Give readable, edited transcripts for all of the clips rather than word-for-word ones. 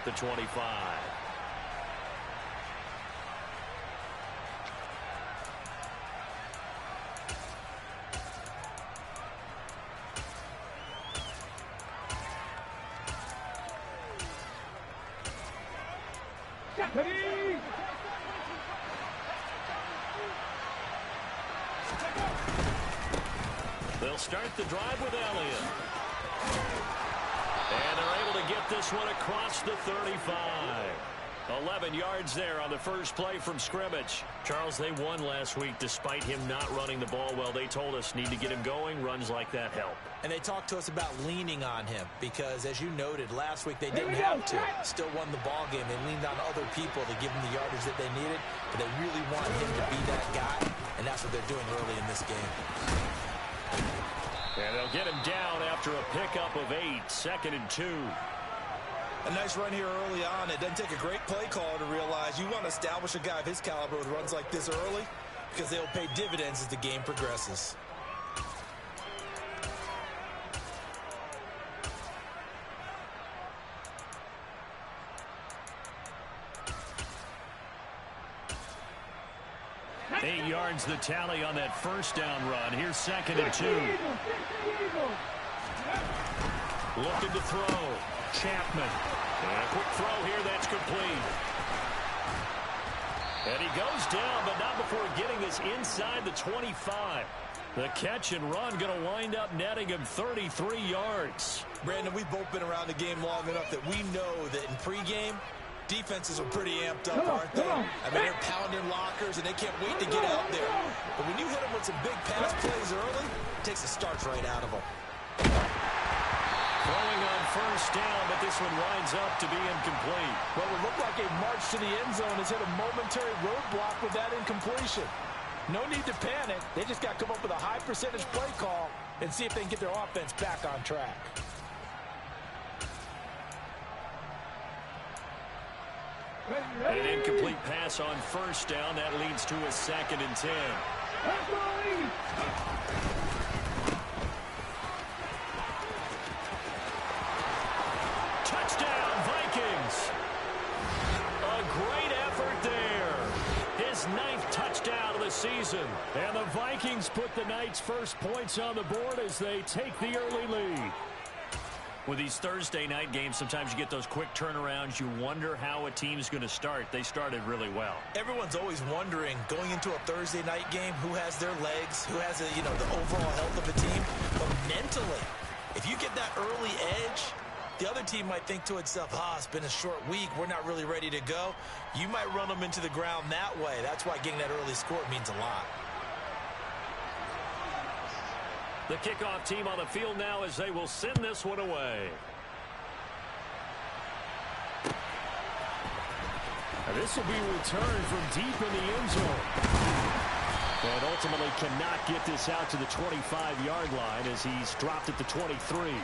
at the 25. They'll start the drive with Elliott. And they're able to get this one across the 35. 11 yards there on the first play from scrimmage. Charles, they won last week despite him not running the ball well. They told us need to get him going. Runs like that help. And they talked to us about leaning on him because, as you noted, last week they didn't have to. Still won the ball game. They leaned on other people to give him the yardage that they needed, but they really want him to be that guy, and that's what they're doing early in this game. And they'll get him down after a pickup of 8, 2nd and 2. A nice run here early on. It doesn't take a great play caller to realize you want to establish a guy of his caliber with runs like this early because they'll pay dividends as the game progresses. Eight yards the tally on that first down run. Here's 2nd and 2. Looking to throw. Chapman. And a quick throw here that's complete. And he goes down, but not before getting this inside the 25. The catch and run going to wind up netting him 33 yards. Brandon, we've both been around the game long enough that we know that in pregame, defenses are pretty amped up, aren't they? I mean, they're pounding lockers, and they can't wait to get out there. But when you hit them with some big pass plays early, it takes the starch right out of them. Throwing on first down, but this one winds up to be incomplete. What would look like a march to the end zone has hit a momentary roadblock with that incompletion. No need to panic. They just got to come up with a high percentage play call and see if they can get their offense back on track. And an incomplete pass on first down. That leads to a 2nd and 10. Touchdown, Vikings. A great effort there. His 9th touchdown of the season. And the Vikings put the night's first points on the board as they take the early lead. With these Thursday night games, sometimes you get those quick turnarounds. You wonder how a team's going to start. They started really well. Everyone's always wondering, going into a Thursday night game, who has their legs, who has the overall health of a team. But mentally, if you get that early edge, the other team might think to itself, it's been a short week. We're not really ready to go. You might run them into the ground that way. That's why getting that early score means a lot. The kickoff team on the field now as they will send this one away. And this will be returned from deep in the end zone. And ultimately cannot get this out to the 25-yard line as he's dropped at the 23.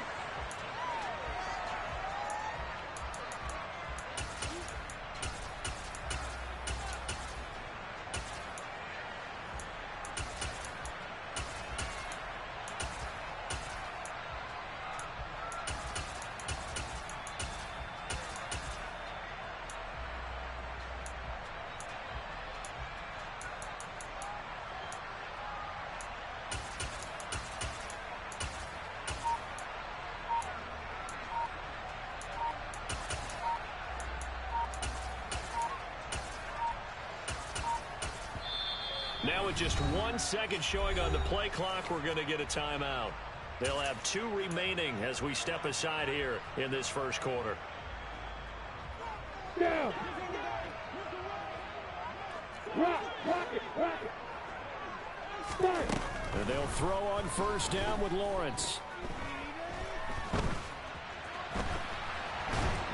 Now with just 1 second showing on the play clock, we're going to get a timeout. They'll have 2 remaining as we step aside here in this first quarter. Down. Rock it. Start. And they'll throw on first down with Lawrence.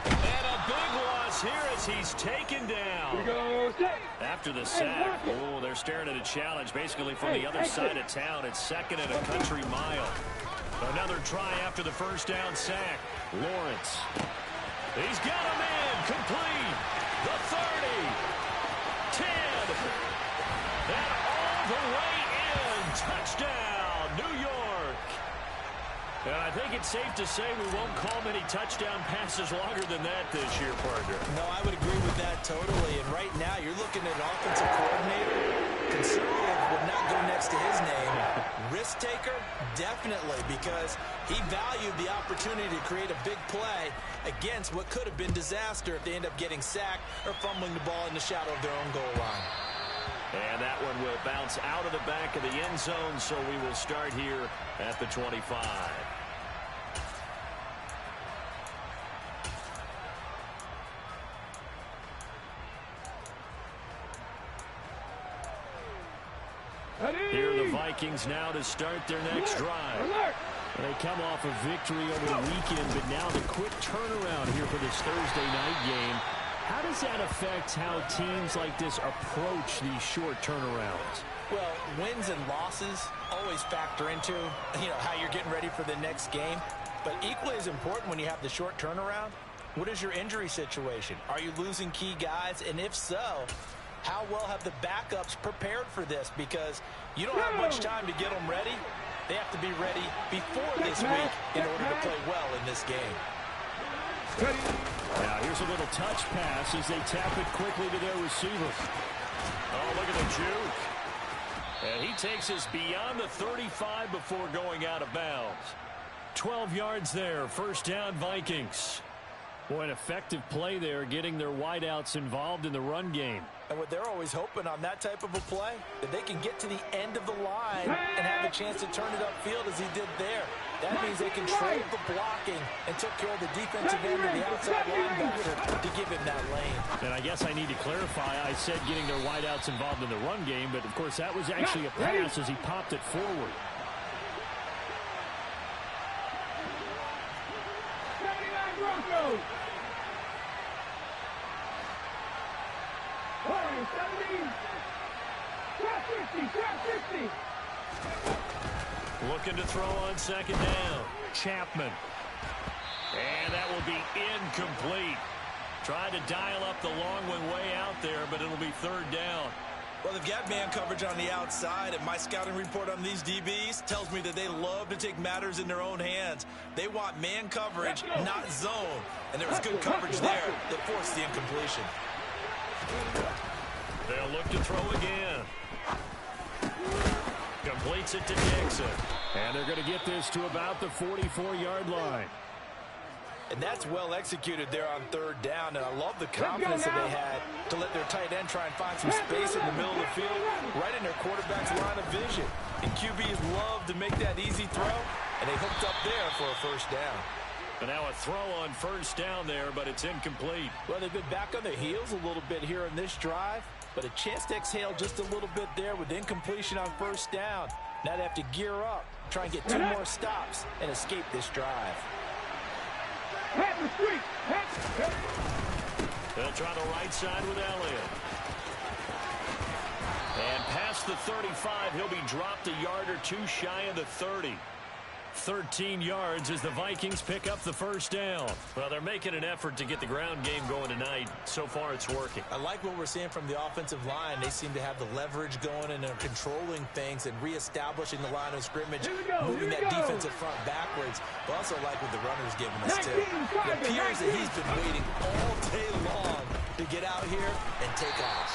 And a big loss here as he's taken down. Here goes. After the sack, they're staring at a challenge basically from the other side of town. It's 2nd and a country mile. Another try after the first down sack. Lawrence. He's got him in. Complete. The 30. 10. And all the way in. Touchdown, New York. And I think it's safe to say we won't call many touchdown passes longer than that this year, partner. No, I would agree with that totally. And right now, you're looking at an offensive coordinator. Conservative would not go next to his name. Risk taker, definitely, because he valued the opportunity to create a big play against what could have been disaster if they end up getting sacked or fumbling the ball in the shadow of their own goal line. And that one will bounce out of the back of the end zone, so we will start here at the 25. Here are the Vikings now to start their next drive. They come off a victory over the weekend, but now the quick turnaround here for this Thursday night game. How does that affect how teams like this approach these short turnarounds? Well, wins and losses always factor into, how you're getting ready for the next game. But equally as important when you have the short turnaround, what is your injury situation? Are you losing key guys? And if so, how well have the backups prepared for this? Because you don't have much time to get them ready. They have to be ready before this week in order to play well in this game. Now here's a little touch pass as they tap it quickly to their receiver. Oh, look at the juke. And he takes us beyond the 35 before going out of bounds. 12 yards there, first down Vikings. Boy, an effective play there, getting their wideouts involved in the run game. And what they're always hoping on that type of a play, that they can get to the end of the line and have a chance to turn it upfield as he did there. That means they controlled the blocking and took care of the defensive end of the outside linebacker to give him that lane. And I guess I need to clarify, I said getting their wideouts involved in the run game, but of course that was actually a pass as he popped it forward. Looking to throw on second down. Chapman. And that will be incomplete. Tried to dial up the long one way out there, but it'll be third down. Well, they've got man coverage on the outside, and my scouting report on these DBs tells me that they love to take matters in their own hands. They want man coverage, not zone. And there was good coverage there that forced the incompletion. They'll look to throw again. Completes it to Dixon. And they're going to get this to about the 44-yard line. And that's well executed there on third down. And I love the confidence that they had to let their tight end try and find some space in the middle of the field, right in their quarterback's line of vision. And QBs love to make that easy throw, and they hooked up there for a first down. And now a throw on first down there, but it's incomplete. Well, they've been back on their heels a little bit here in this drive, but a chance to exhale just a little bit there with incompletion on first down. Now they have to gear up, try and get 2 more stops, and escape this drive. They'll try the right side with Elliott. And past the 35, he'll be dropped a yard or two shy of the 30. 13 yards as the Vikings pick up the first down. Well, they're making an effort to get the ground game going tonight. So far, it's working. I like what we're seeing from the offensive line. They seem to have the leverage going and are controlling things and reestablishing the line of scrimmage, moving that defensive front backwards. But also like what the runner's giving us, too. It appears that he's been waiting all day long to get out here and take off.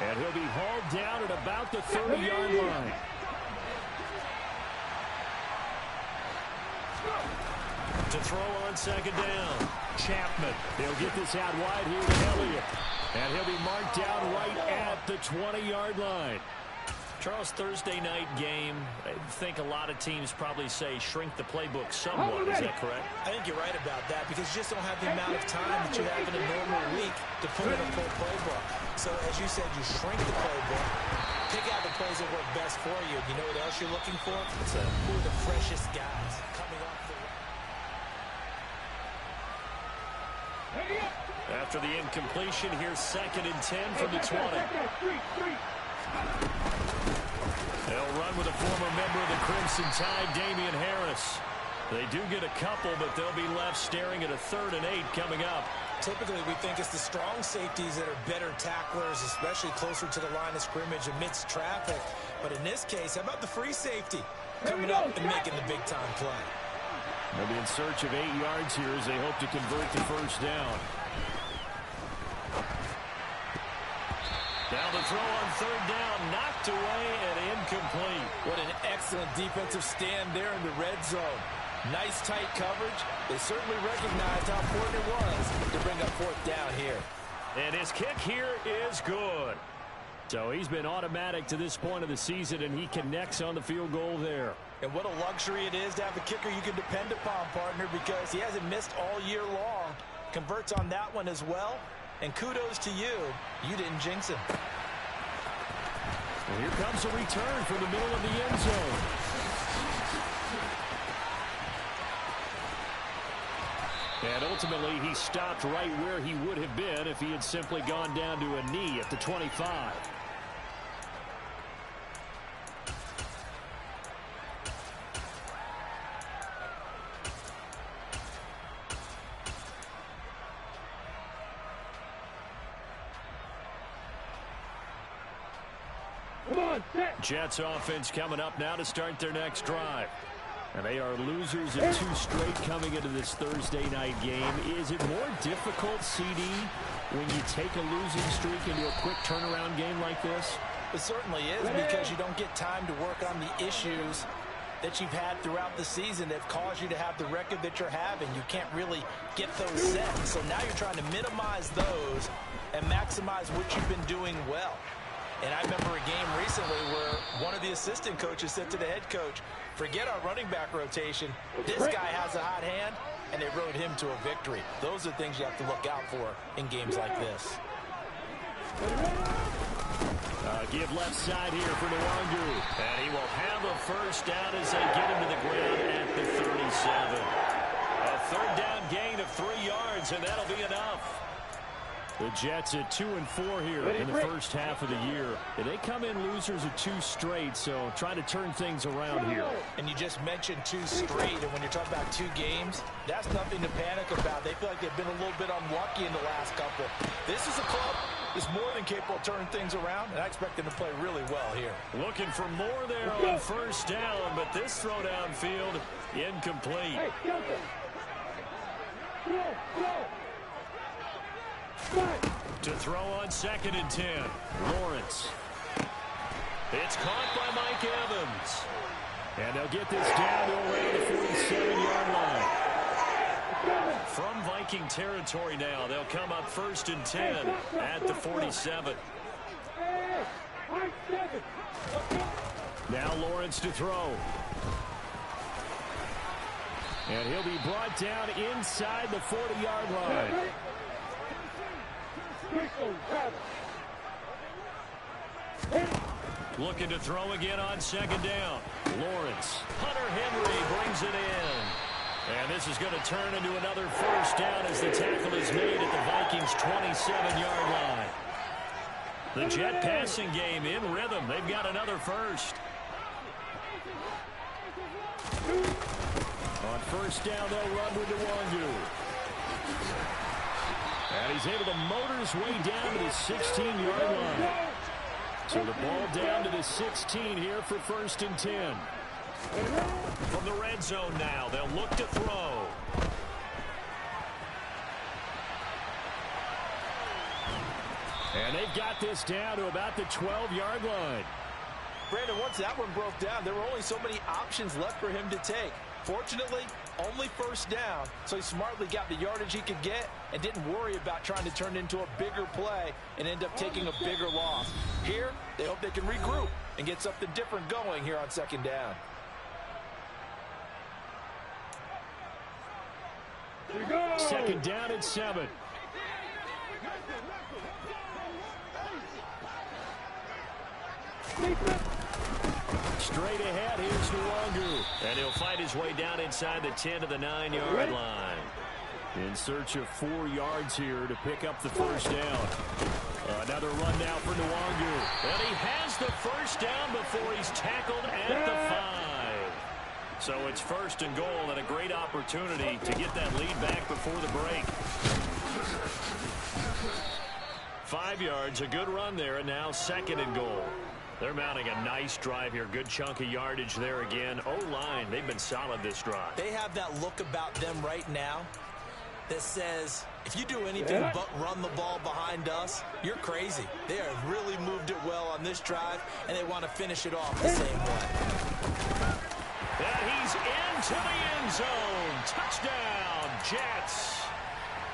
And he'll be hauled down at about the 30-yard line. To throw on second down. Chapman. They'll get this out wide here to Elliott. And he'll be marked down right at the 20-yard line. Charles, Thursday night game, I think a lot of teams probably say shrink the playbook somewhat. Is that correct? I think you're right about that because you just don't have the amount of time that you have in a normal week to put in a full playbook. So, as you said, you shrink the playbook, pick out the plays that work best for you. You know what else you're looking for? Who are the freshest guys coming off the After the incompletion, here's 2nd and 10 from the 20. They'll run with a former member of the Crimson Tide, Damian Harris. They do get a couple, but they'll be left staring at a 3rd and 8 coming up. Typically, we think it's the strong safeties that are better tacklers, especially closer to the line of scrimmage amidst traffic. But in this case, how about the free safety coming up and making the big-time play? They'll be in search of 8 yards here as they hope to convert the first down. Down the throw on third down, knocked away and incomplete. What an excellent defensive stand there in the red zone. Nice tight coverage. They certainly recognized how important it was to bring up fourth down here. And his kick here is good. So he's been automatic to this point of the season, and he connects on the field goal there. And what a luxury it is to have a kicker you can depend upon, partner, because he hasn't missed all year long. Converts on that one as well. And kudos to you. You didn't jinx him. And here comes a return from the middle of the end zone. And ultimately, he stopped right where he would have been if he had simply gone down to a knee at the 25. Jets offense coming up now to start their next drive. And they are losers of 2 straight coming into this Thursday night game. Is it more difficult, CD, when you take a losing streak into a quick turnaround game like this? It certainly is, because you don't get time to work on the issues that you've had throughout the season that have caused you to have the record that you're having. You can't really get those set. So now you're trying to minimize those and maximize what you've been doing well. And I remember a game recently where one of the assistant coaches said to the head coach, forget our running back rotation. This guy has a hot hand, and they rode him to a victory. Those are things you have to look out for in games like this. Give left side here for Nwangu. And he will have a first down as they get him to the ground at the 37. A third down gain of 3 yards, and that'll be enough. The Jets at 2-4 here in the first half of the year. And they come in losers of 2 straight, so trying to turn things around here. And you just mentioned 2 straight, and when you're talking about 2 games, that's nothing to panic about. They feel like they've been a little bit unlucky in the last couple. This is a club that's more than capable of turning things around, and I expect them to play really well here. Looking for more there on first down, but this throw downfield incomplete. To throw on 2nd and 10. Lawrence. It's caught by Mike Evans. And they'll get this down to around the 47-yard line. From Viking territory now, they'll come up 1st and 10 at the 47. Now Lawrence to throw. And he'll be brought down inside the 40-yard line. Looking to throw again on 2nd down. Lawrence. Hunter Henry brings it in. And this is going to turn into another first down as the tackle is made at the Vikings' 27-yard line. The Jet passing game in rhythm. They've got another first. On first down, they'll run with Nwangu. And he's able to motor his way down to the 16-yard line. So the ball down to the 16 here for 1st and 10. From the red zone now, they'll look to throw. And they've got this down to about the 12-yard line. Brandon, once that one broke down, there were only so many options left for him to take. Fortunately, only first down, so he smartly got the yardage he could get and didn't worry about trying to turn it into a bigger play and end up taking a bigger loss. Here, they hope they can regroup and get something different going here on 2nd down. Second down at 7. Straight ahead, here's Nwangu. And he'll fight his way down inside the 10 to the 9-yard line. In search of 4 yards here to pick up the first down. Another run now for Nwangu. And he has the first down before he's tackled at the 5. So it's 1st and goal, and a great opportunity to get that lead back before the break. 5 yards, a good run there, and now 2nd and goal. They're mounting a nice drive here. Good chunk of yardage there again. O-line, they've been solid this drive. They have that look about them right now that says, if you do anything but run the ball behind us, you're crazy. They have really moved it well on this drive, and they want to finish it off the same way. And he's into the end zone. Touchdown, Jets.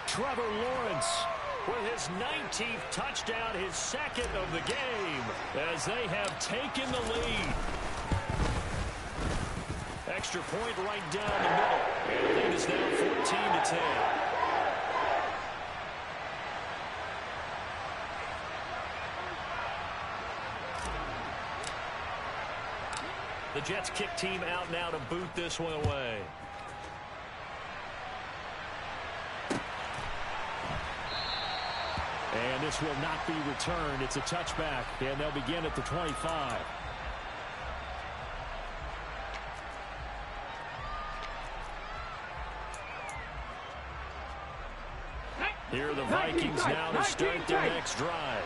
Trevor Lawrence with his 19th touchdown, his second of the game, as they have taken the lead. Extra point right down the middle. And the lead is now 14-10. The Jets kick team out now to boot this one away. And this will not be returned. It's a touchback, and they'll begin at the 25. Here are the Vikings now to start their next drive.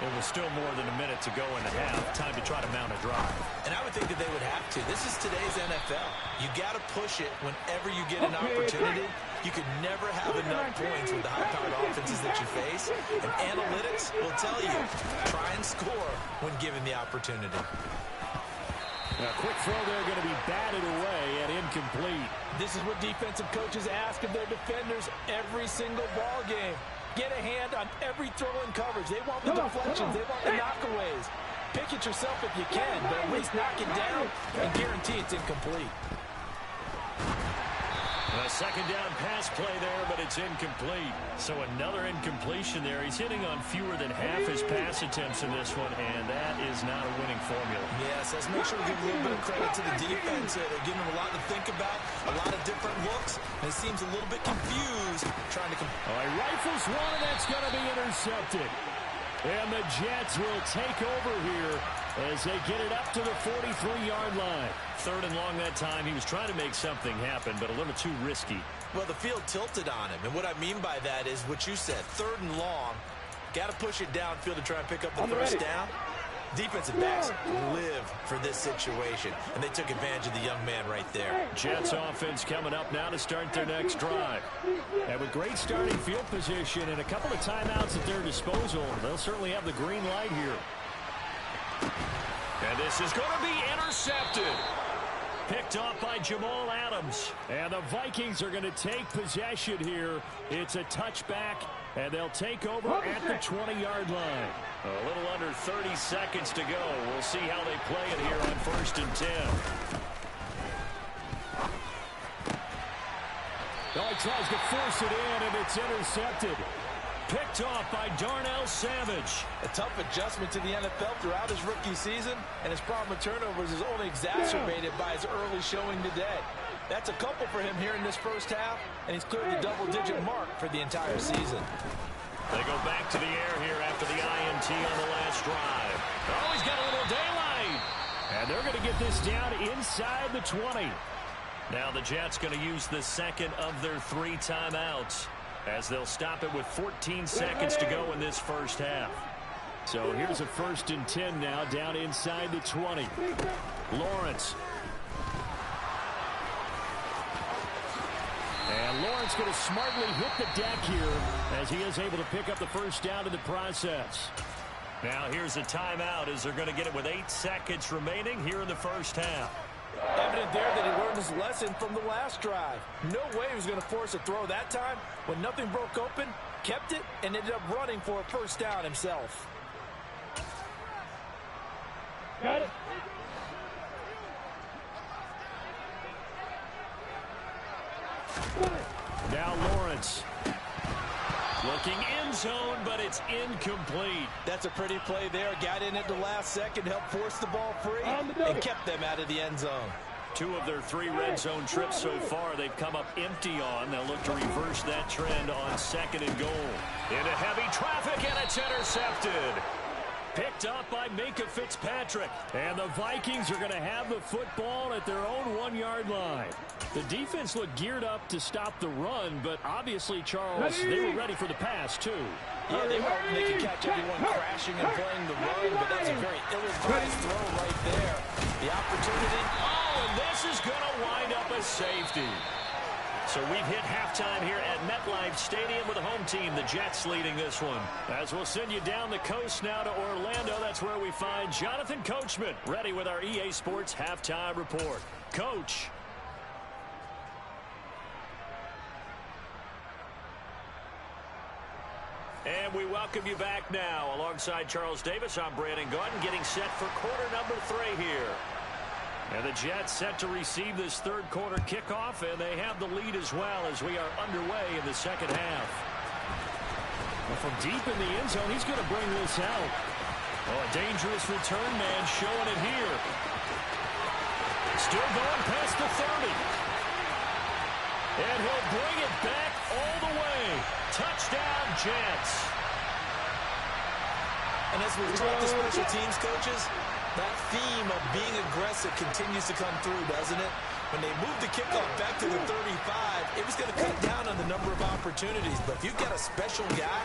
It was still more than a minute to go in the half. Time to try to mount a drive. And I would think that they would have to. This is today's NFL. You got to push it whenever you get an opportunity. You could never have enough points with the high-powered offenses that you face. And analytics will tell you, try and score when given the opportunity. A quick throw there, going to be batted away and incomplete. This is what defensive coaches ask of their defenders every single ball game. Get a hand on every throw in coverage. They want the deflections. They want the knockaways. Pick it yourself if you can, but at least knock it down and guarantee it's incomplete. A second down pass play there, but it's incomplete. So another incompletion there. He's hitting on fewer than half his pass attempts in this one, and that is not a winning formula. Yes, let's make sure we give a little bit of credit to the defense. They're giving him a lot to think about, a lot of different looks, and he seems a little bit confused trying to... All right, rifles one, and that's going to be intercepted. And the Jets will take over here as they get it up to the 43-yard line. Third and long that time. He was trying to make something happen, but a little too risky. Well, the field tilted on him, and what I mean by that is what you said. Third and long, got to push it downfield to try and pick up the first down. Defensive backs live for this situation, and they took advantage of the young man right there. Jets offense coming up now to start their next drive. And with great starting field position and a couple of timeouts at their disposal, they'll certainly have the green light here. And this is going to be intercepted. Picked off by Jamal Adams. And the Vikings are going to take possession here. It's a touchback, and they'll take over at the 20-yard line. A little under 30 seconds to go. We'll see how they play it here on 1st and 10. Oh, he tries to force it in, and it's intercepted. Picked off by Darnell Savage. A tough adjustment to the NFL throughout his rookie season, and his problem with turnovers is only exacerbated by his early showing today. That's a couple for him here in this first half, and he's cleared the double-digit mark for the entire season. They go back to the air here after the INT on the last drive. Oh, he's got a little daylight. And they're going to get this down inside the 20. Now the Jets going to use the second of their 3 timeouts, as they'll stop it with 14 seconds to go in this first half. So here's a 1st and 10 now, down inside the 20. Lawrence. And Lawrence going to smartly hit the deck here as he is able to pick up the first down in the process. Now here's a timeout as they're going to get it with 8 seconds remaining here in the first half. Evident there that he learned his lesson from the last drive. No way he was going to force a throw that time. When nothing broke open, kept it, and ended up running for a first down himself. Got it. Now Lawrence. Looking end zone, but it's incomplete. That's a pretty play there. Got in at the last second, helped force the ball free, and kept them out of the end zone. 2 of their 3 red zone trips so far they've come up empty on. They'll look to reverse that trend on 2nd and goal. Into heavy traffic, and it's intercepted. Picked up by Minka Fitzpatrick. And the Vikings are going to have the football at their own 1-yard line. The defense looked geared up to stop the run, but obviously, Charles, they were ready for the pass, too. Yeah, they were hoping they could catch everyone crashing and playing the run, but that's a very ill-advised throw right there. The opportunity. Oh, and this is going to wind up a safety. So we've hit halftime here at MetLife Stadium with the home team, the Jets, leading this one. As we'll send you down the coast now to Orlando, that's where we find Jonathan Coachman, ready with our EA Sports halftime report. Coach. And we welcome you back now. Alongside Charles Davis, I'm Brandon Gordon, getting set for quarter number 3 here. And the Jets set to receive this third quarter kickoff, and they have the lead as well as we are underway in the second half. Well, from deep in the end zone, he's going to bring this out. Oh, a dangerous return man showing it here. Still going past the 30. And he'll bring it back all the way. Touchdown, Jets. And as we've talked to special teams coaches, that theme of being aggressive continues to come through, doesn't it? When they moved the kickoff back to the 35, it was going to cut down on the number of opportunities. But if you've got a special guy,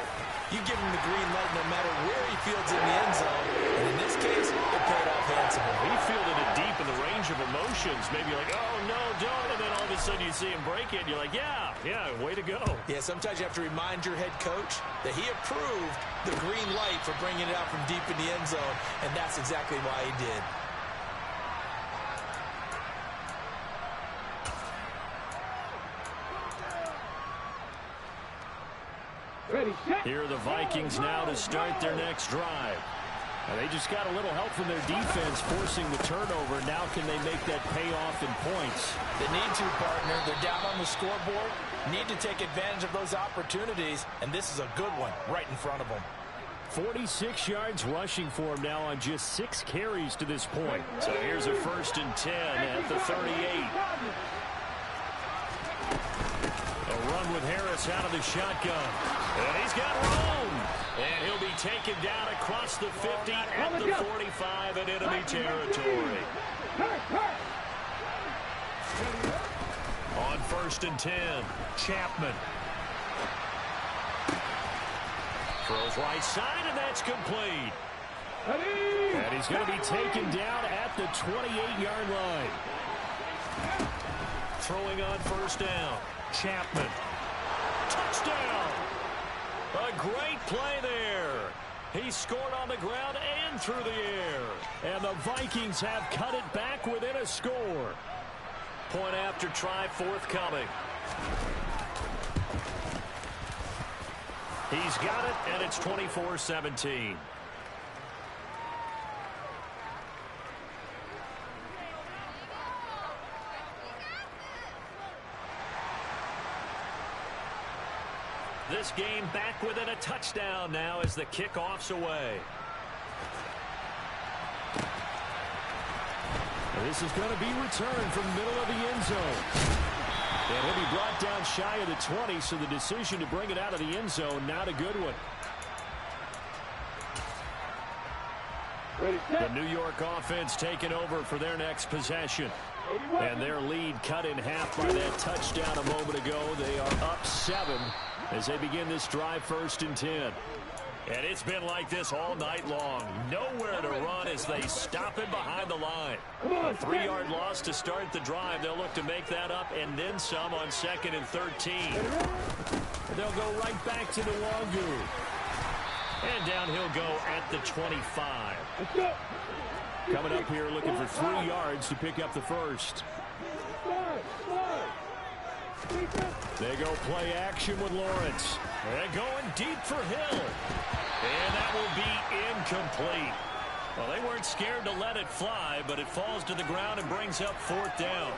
you give him the green light no matter where he fields in the end zone. And in this case, it paid off handsomely. He fielded it deep in the range of emotions. Maybe you're like, oh, no, don't. And then all of a sudden you see him break it, and you're like, yeah, way to go. Yeah, sometimes you have to remind your head coach that he approved the green light for bringing it out from deep in the end zone, and that's exactly why he did. Here are the Vikings now to start their next drive. Now they just got a little help from their defense forcing the turnover. Now can they make that pay off in points? They need to, partner. They're down on the scoreboard. Need to take advantage of those opportunities, and this is a good one right in front of them. 46 yards rushing for him now on just 6 carries to this point. So here's a 1st and 10 at the 38. A run with Harris out of the shotgun. And he's got room. And he'll be taken down across the 50 at the 45 in enemy territory. On 1st and 10, Chapman. Throws right side, and that's complete. And he's going to be taken down at the 28-yard line. Throwing on 1st down. Chapman. Touchdown. A great play there. He scored on the ground and through the air. And the Vikings have cut it back within a score. Point after try forthcoming. He's got it, and it's 24-17. This game back within a touchdown now as the kickoff's away. And this is going to be returned from the middle of the end zone. And he'll be brought down shy of the 20, so the decision to bring it out of the end zone, not a good one. The New York offense taking over for their next possession. And their lead cut in half by that touchdown a moment ago. They are up 7 as they begin this drive 1st and 10. And it's been like this all night long. Nowhere to run as they stop him behind the line. A 3-yard loss to start the drive. They'll look to make that up and then some on 2nd and 13. They'll go right back to the Wangu. And down he'll go at the 25. Coming up here looking for 3 yards to pick up the first. They go play action with Lawrence. They're going deep for Hill. And that will be incomplete. Well, they weren't scared to let it fly, but it falls to the ground and brings up 4th down.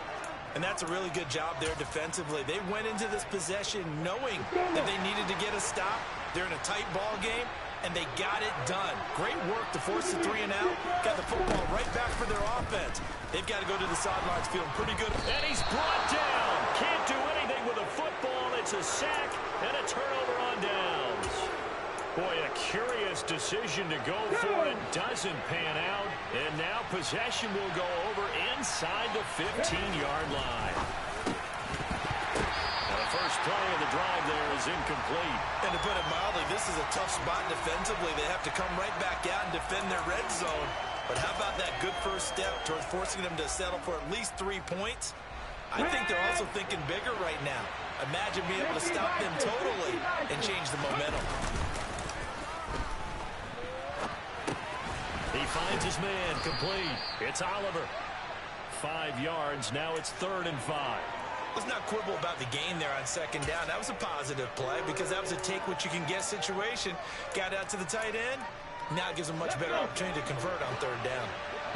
And that's a really good job there defensively. They went into this possession knowing that they needed to get a stop. They're in a tight ball game, and they got it done. Great work to force the 3 and out. Got the football right back for their offense. They've got to go to the sidelines feeling pretty good. And he's brought down. Can't do anything with a football. It's a sack and a turnover on downs. Boy, a curious decision to go for it. Doesn't pan out. And now possession will go over inside the 15-yard line. Now the first play of the drive there is incomplete. And to put it mildly, this is a tough spot defensively. They have to come right back out and defend their red zone. But how about that good first step towards forcing them to settle for at least 3 points? I think they're also thinking bigger right now. Imagine being able to stop them totally and change the momentum. He finds his man, complete. It's Oliver. 5 yards, now it's 3rd and 5. Let's not quibble about the gain there on 2nd down. That was a positive play because that was a take-what-you-can-get situation. Got out to the tight end. Now it gives them much better opportunity to convert on 3rd down.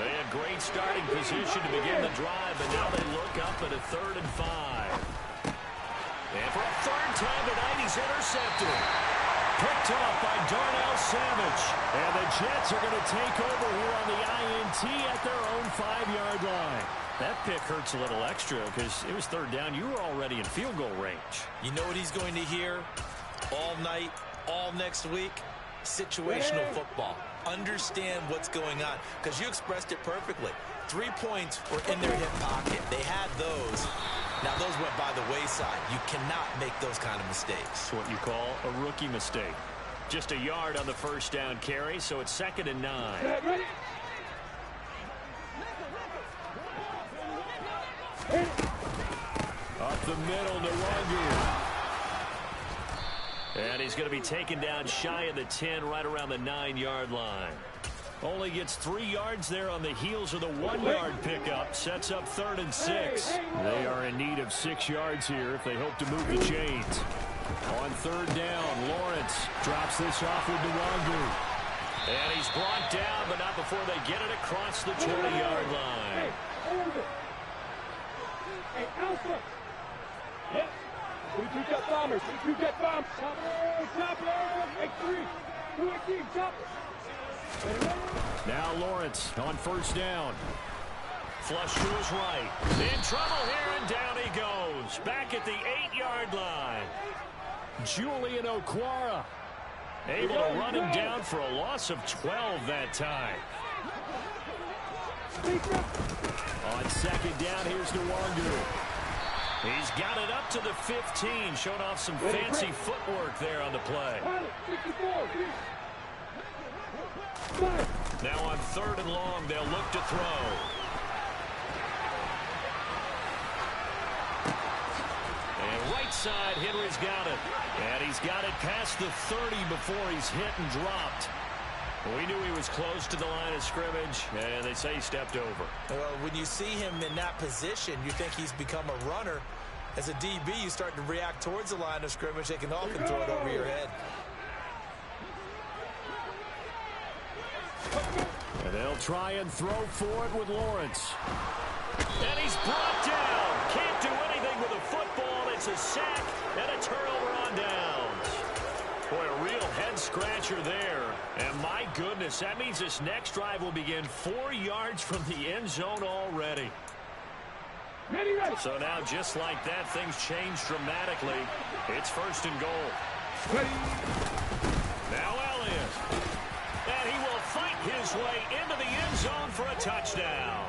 They had great starting position to begin the drive, but now they look up at a 3rd and 5. And for a 3rd time tonight, he's intercepted. Picked off by Darnell Savage. And the Jets are going to take over here on the INT at their own 5-yard line. That pick hurts a little extra because it was 3rd down. You were already in field goal range. You know what he's going to hear all night, all next week? Situational football. Understand what's going on because you expressed it perfectly. 3 points were in their hip pocket. They had those. Now those went by the wayside. You cannot make those kind of mistakes. It's what you call a rookie mistake. Just a yard on the first down carry, so it's 2nd and 9. Up the middle, Nwangu. And he's going to be taken down shy of the 10, right around the 9-yard line. Only gets 3 yards there on the heels of the 1-yard pickup. Sets up 3rd and 6. They are in need of 6 yards here if they hope to move the chains. On 3rd down, Lawrence drops this off with Nwangu. And he's brought down, but not before they get it across the 20-yard line. Hey, Alpha! Yep. We got bombers. We got bombers. Chopper! Make 3. 2 team, chopper. Now Lawrence on 1st down. Flush to his right. In trouble here, and down he goes. Back at the 8-yard line. Julian Okwara able to run him down for a loss of 12 that time. On 2nd down, here's Nwangu. He's got it up to the 15, showing off some fancy footwork there on the play. Now on 3rd and long, they'll look to throw. And right side, Henry's got it. And he's got it past the 30 before he's hit and dropped. We knew he was close to the line of scrimmage, and they say he stepped over. Well, when you see him in that position, you think he's become a runner. As a DB, you start to react towards the line of scrimmage. They can often throw it over your head. And they'll try and throw for it with Lawrence. And he's brought down. Can't do anything with a football. It's a sack and a turnover on downs. Boy, a real head-scratcher there. And my goodness, that means this next drive will begin 4 yards from the end zone already. So now, just like that, things change dramatically. It's 1st and goal. Now Elliott. And he will fight his way into the end zone for a touchdown.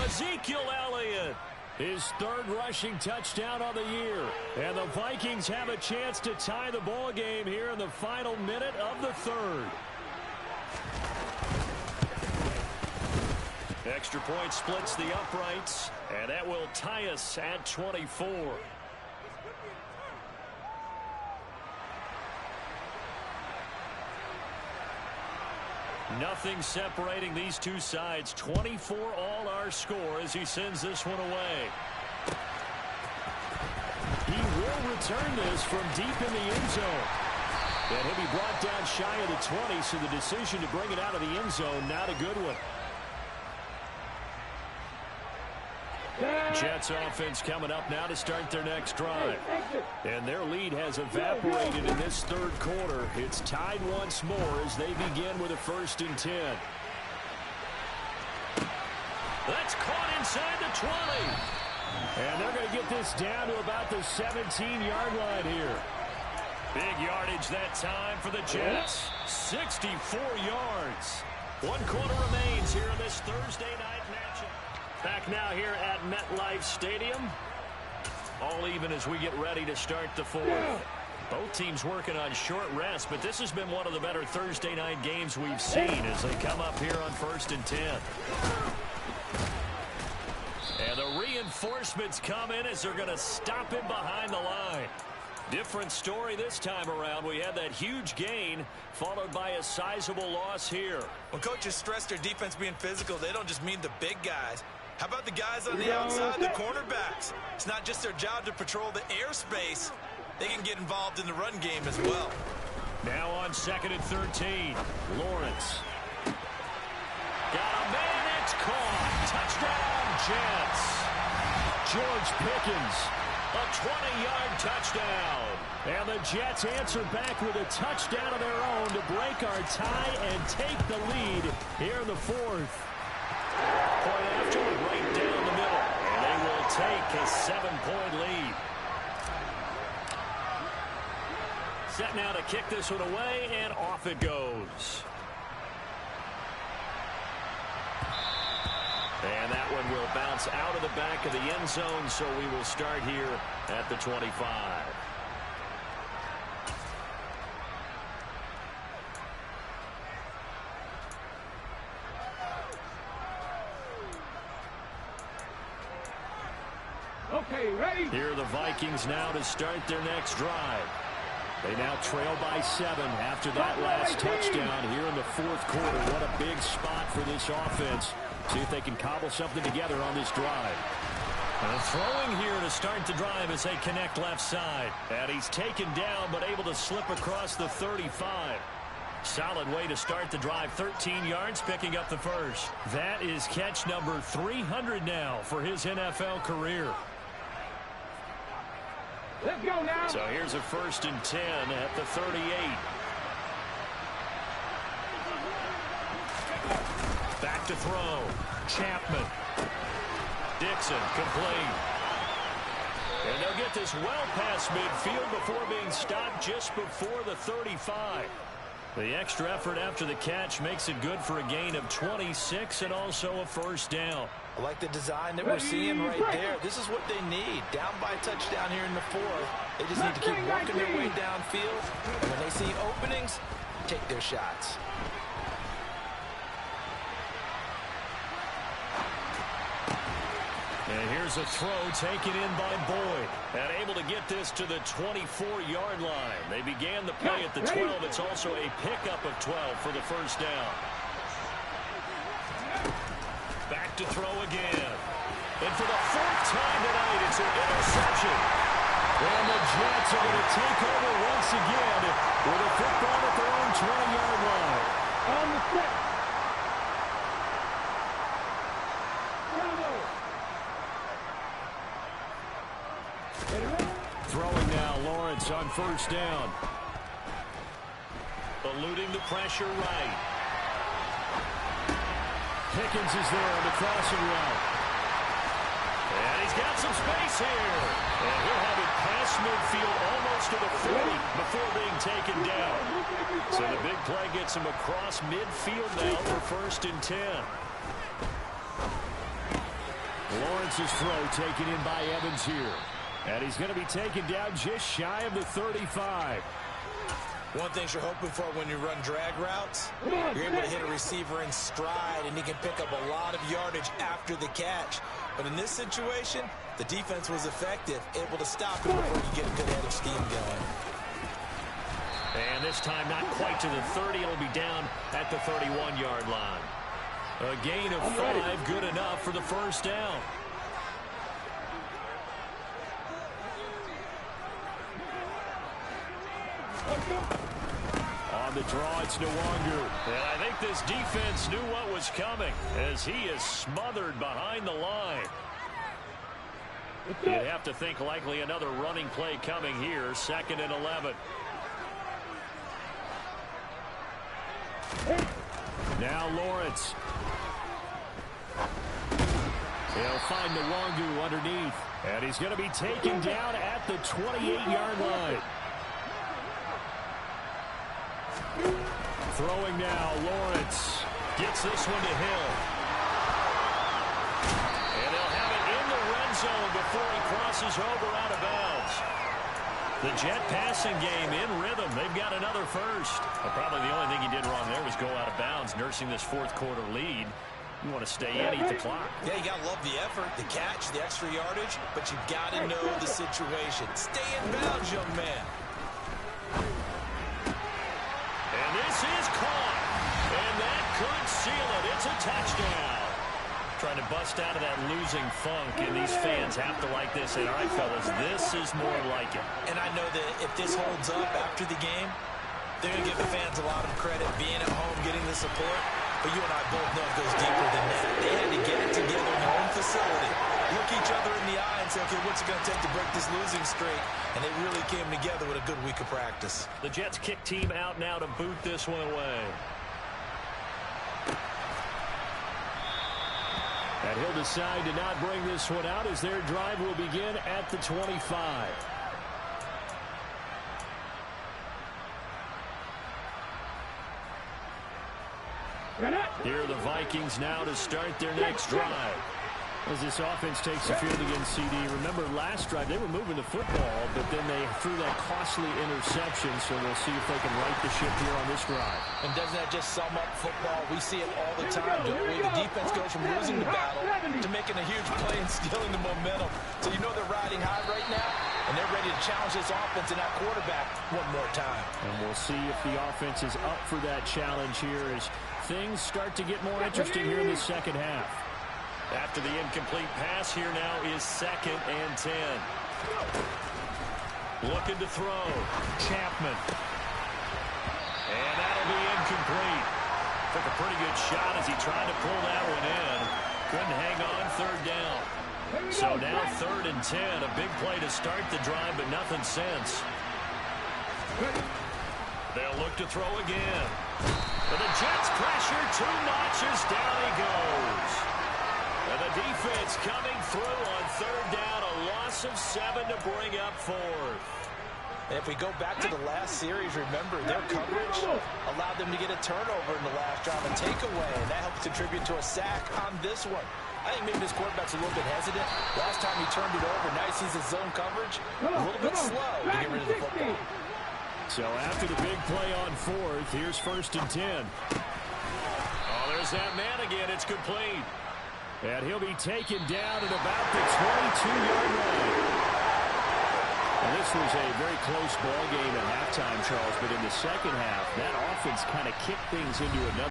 Ezekiel Elliott, his 3rd rushing touchdown on the year. And the Vikings have a chance to tie the ball game here in the final minute of the 3rd. Extra point splits the uprights, and that will tie us at 24. Nothing separating these two sides. 24 all our score as he sends this one away. He will return this from deep in the end zone. And he'll be brought down shy of the 20, so the decision to bring it out of the end zone, not a good one. Jets offense coming up now to start their next drive. And their lead has evaporated in this 3rd quarter. It's tied once more as they begin with a 1st and 10. That's caught inside the 20. And they're going to get this down to about the 17-yard line here. Big yardage that time for the Jets. 64 yards. 1 quarter remains here in this Thursday night matchup. Back now here at MetLife Stadium. All even as we get ready to start the fourth. Both teams working on short rest, but this has been one of the better Thursday night games we've seen as they come up here on 1st and 10. And the reinforcements come in as they're going to stop him behind the line. Different story this time around. We had that huge gain followed by a sizable loss here. When coaches stress their defense being physical, they don't just mean the big guys. How about the guys on the outside, the cornerbacks? It's not just their job to patrol the airspace. They can get involved in the run game as well. Now on 2nd and 13. Lawrence. Got a man, it's caught. Touchdown, Jets. George Pickens, a 20-yard touchdown. And the Jets answer back with a touchdown of their own to break our tie and take the lead here in the fourth. Point after, right down the middle. And they will take a 7-point lead. Set now to kick this one away, and off it goes. And that one will bounce out of the back of the end zone, so we will start here at the 25. Okay, ready? Here are the Vikings now to start their next drive. They now trail by 7 after that last touchdown here in the fourth quarter. What a big spot for this offense. See if they can cobble something together on this drive. And throwing here to start the drive as they connect left side. And he's taken down but able to slip across the 35. Solid way to start the drive. 13 yards, picking up the first. That is catch number 300 now for his NFL career. Let's go now. So here's a 1st and 10 at the 38. Back to throw. Chapman. Dixon complete. And they'll get this well past midfield before being stopped just before the 35. The extra effort after the catch makes it good for a gain of 26 and also a 1st down. I like the design that we're seeing right there. This is what they need. Down by a touchdown here in the fourth. They just need to keep working their way downfield. And when they see openings, take their shots. And here's a throw taken in by Boyd. And able to get this to the 24-yard line. They began the play at the 12. It's also a pickup of 12 for the 1st down. Back to throw again. And for the 4th time tonight, it's an interception. And the Jets are going to take over once again with a football at their own 20-yard line. On the set. Throwing now, Lawrence on 1st down. Eluding the pressure right. Pickens is there on the crossing route. And he's got some space here. And he'll have it past midfield almost to the 40 before being taken down. So the big play gets him across midfield now for 1st and 10. Lawrence's throw taken in by Evans here. And he's going to be taken down just shy of the 35. One thing you're hoping for when you run drag routes, you're able to hit a receiver in stride, and he can pick up a lot of yardage after the catch. But in this situation, the defense was effective, able to stop him before you get a good head of steam going. And this time not quite to the 30. It'll be down at the 31-yard line. A gain of 5, good enough for the 1st down. On the draw, it's no longer. And I think this defense knew what was coming as he is smothered behind the line. You'd have to think likely another running play coming here. 2nd and 11. Now Lawrence. He'll find Nwangu underneath. And he's going to be taken down at the 28-yard line. Throwing now, Lawrence gets this one to Hill. And they'll have it in the red zone before he crosses over out of bounds. The Jet passing game in rhythm. They've got another first. Well, probably the only thing he did wrong there was go out of bounds, nursing this fourth quarter lead. You want to stay in, eat the clock. Yeah, you got to love the effort, the catch, the extra yardage, but you got to know the situation. Stay in bounds, young man. And this is caught. And that could seal it. It's a touchdown. Trying to bust out of that losing funk, and these fans have to like this. And all right, fellas, this is more like it. And I know that if this holds up after the game, they're going to give the fans a lot of credit, being at home, getting the support. But you and I both know it goes deeper than that. They had to get it together in their own facility, look each other in the eye and say, okay, what's it going to take to break this losing streak? And they really came together with a good week of practice. The Jets kick team out now to boot this one away. And he'll decide to not bring this one out as their drive will begin at the 25. Here are the Vikings now to start their next drive. As this offense takes the field against CD. Remember last drive they were moving the football, but then they threw that costly interception, so we'll see if they can right the ship here on this drive. And doesn't that just sum up football? We see it all the time, don't we? The defense goes from losing the battle to making a huge play and stealing the momentum. So you know they're riding high right now, and they're ready to challenge this offense and that quarterback one more time. And we'll see if the offense is up for that challenge here as things start to get more interesting here in the second half. After the incomplete pass, here now is 2nd and 10. Looking to throw. Chapman. And that'll be incomplete. Took a pretty good shot as he tried to pull that one in. Couldn't hang on, 3rd down. So now 3rd and 10. A big play to start the drive, but nothing since. They'll look to throw again. But the Jets pressure 2 notches. Down he goes. And the defense coming through on 3rd down. A loss of 7 to bring up 4th. And if we go back to the last series, remember, their coverage allowed them to get a turnover in the last drive, a takeaway, and that helped contribute to a sack on this one. I think maybe this quarterback's a little bit hesitant. Last time he turned it over, now he sees his zone coverage a little bit slow to get rid of the football. So after the big play on 4th, here's 1st and 10. Oh, there's that man again. It's complete. And he'll be taken down at about the 22-yard line. And this was a very close ball game at halftime, Charles, but in the second half, that offense kind of kicked things into another